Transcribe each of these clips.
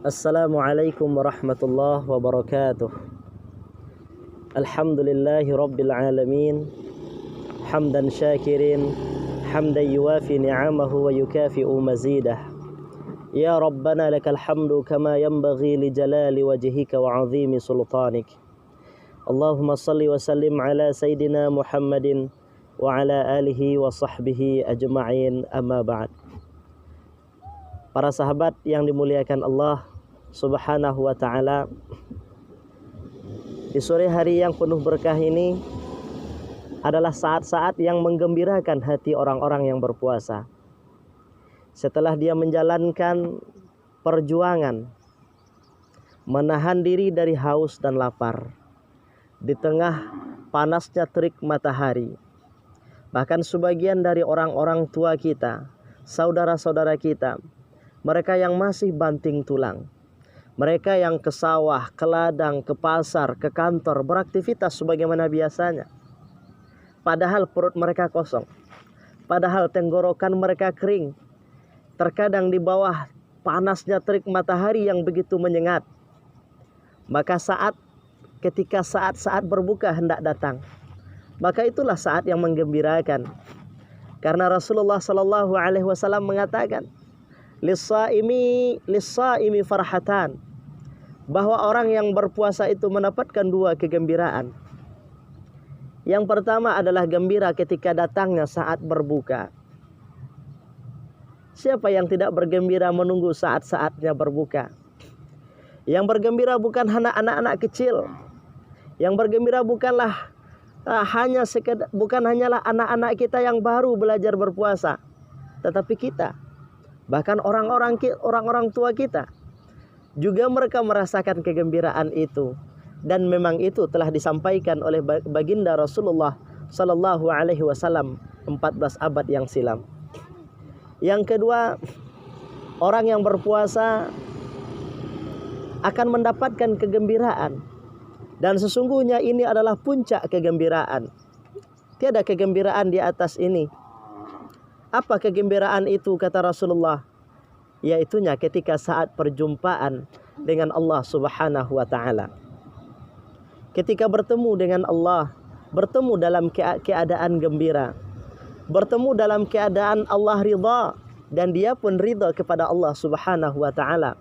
Assalamualaikum warahmatullahi wabarakatuh. Alhamdulillahi rabbil alamin. Hamdan syakirin, hamdan yuwafi ni'amahu wa yukafi'u mazidah. Ya Rabbana lakal hamdu kama yanbaghi li jalali wajhika wa 'azimi sultanik. Allahumma salli wa sallim ala Sayyidina Muhammadin wa ala alihi wa sahbihi ajma'in, amma ba'd. Para sahabat yang dimuliakan Allah Subhanahu wa ta'ala, di sore hari yang penuh berkah ini adalah saat-saat yang menggembirakan hati orang-orang yang berpuasa. Setelah dia menjalankan perjuangan menahan diri dari haus dan lapar di tengah panasnya terik matahari. Bahkan sebagian dari orang-orang tua kita, saudara-saudara kita, mereka yang masih banting tulang, mereka yang ke sawah, ke ladang, ke pasar, ke kantor, beraktivitas sebagaimana biasanya. Padahal perut mereka kosong, padahal tenggorokan mereka kering. Terkadang di bawah panasnya terik matahari yang begitu menyengat. Maka ketika saat berbuka hendak datang, maka itulah saat yang menggembirakan. Karena Rasulullah Sallallahu Alaihi Wasallam mengatakan, Lis-saimi farhatan, bahwa orang yang berpuasa itu mendapatkan dua kegembiraan. Yang pertama adalah gembira ketika datangnya saat berbuka. Siapa yang tidak bergembira menunggu saat-saatnya berbuka? Yang bergembira bukan hanya anak-anak kecil. Yang bergembira bukanlah bukan hanyalah anak-anak kita yang baru belajar berpuasa, tetapi kita, bahkan orang-orang tua kita juga mereka merasakan kegembiraan itu. Dan memang itu telah disampaikan oleh baginda Rasulullah Sallallahu Alaihi Wasallam 14 abad yang silam. Yang kedua, orang yang berpuasa akan mendapatkan kegembiraan. Dan sesungguhnya ini adalah puncak kegembiraan. Tiada kegembiraan di atas ini. Apa kegembiraan itu kata Rasulullah? Yaitunya ketika saat perjumpaan dengan Allah Subhanahu wa ta'ala. Ketika bertemu dengan Allah, bertemu dalam keadaan gembira, bertemu dalam keadaan Allah ridha, dan dia pun ridha kepada Allah Subhanahu wa ta'ala.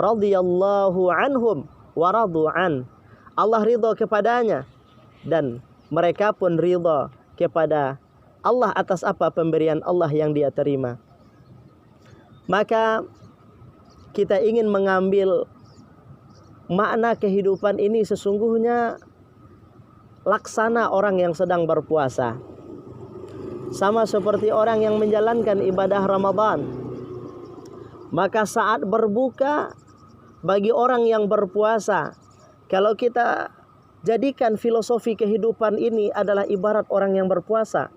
Radhiyallahu anhum wa radu an. Allah ridha kepadanya dan mereka pun ridha kepada Allah atas apa pemberian Allah yang dia terima. Maka kita ingin mengambil makna kehidupan ini sesungguhnya laksana orang yang sedang berpuasa. Sama seperti orang yang menjalankan ibadah Ramadan. Maka saat berbuka bagi orang yang berpuasa, kalau kita jadikan filosofi kehidupan ini adalah ibarat orang yang berpuasa,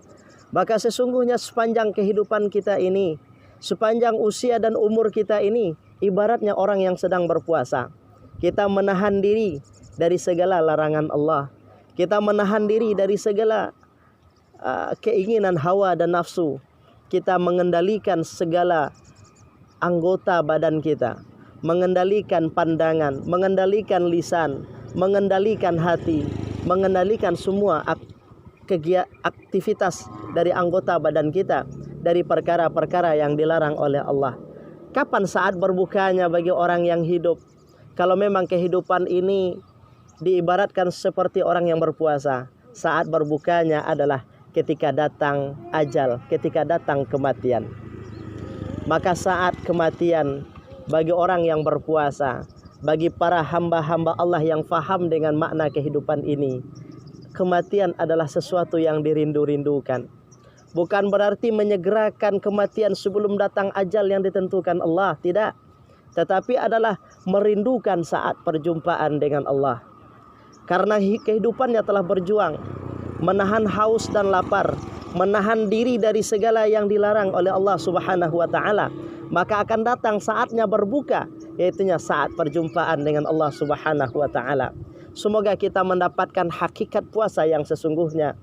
maka sesungguhnya sepanjang kehidupan kita ini, sepanjang usia dan umur kita ini, ibaratnya orang yang sedang berpuasa. Kita menahan diri dari segala larangan Allah. Kita menahan diri dari segala keinginan hawa dan nafsu. Kita mengendalikan segala anggota badan kita. Mengendalikan pandangan, mengendalikan lisan, mengendalikan hati, mengendalikan semua aktivitas dari anggota badan kita dari perkara-perkara yang dilarang oleh Allah. Kapan saat berbukanya bagi orang yang hidup? Kalau memang kehidupan ini diibaratkan seperti orang yang berpuasa, saat berbukanya adalah ketika datang ajal, ketika datang kematian. Maka saat kematian bagi orang yang berpuasa, bagi para hamba-hamba Allah yang faham dengan makna kehidupan ini, kematian adalah sesuatu yang dirindu-rindukan. Bukan berarti menyegerakan kematian sebelum datang ajal yang ditentukan Allah, tidak. Tetapi adalah merindukan saat perjumpaan dengan Allah. Karena kehidupannya telah berjuang, menahan haus dan lapar, menahan diri dari segala yang dilarang oleh Allah Subhanahu wa ta'ala. Maka akan datang saatnya berbuka, yaitunya saat perjumpaan dengan Allah Subhanahu wa ta'ala. Semoga kita mendapatkan hakikat puasa yang sesungguhnya,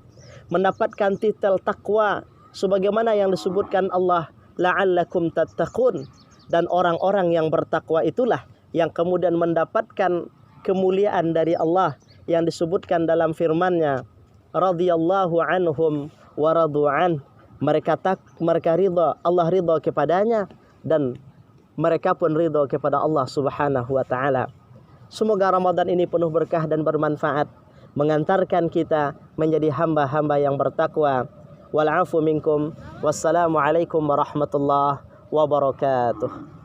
mendapatkan titel takwa sebagaimana yang disebutkan Allah, la'allakum tattaqun, dan orang-orang yang bertakwa itulah yang kemudian mendapatkan kemuliaan dari Allah yang disebutkan dalam firman-Nya, radhiyallahu anhum wa radu'an. Mereka ridha, Allah ridha kepadanya dan mereka pun ridha kepada Allah Subhanahu wa taala. Semoga Ramadan ini penuh berkah dan bermanfaat, mengantarkan kita menjadi hamba-hamba yang bertakwa. Wal 'afu minkum. Wassalamualaikum warahmatullahi wabarakatuh.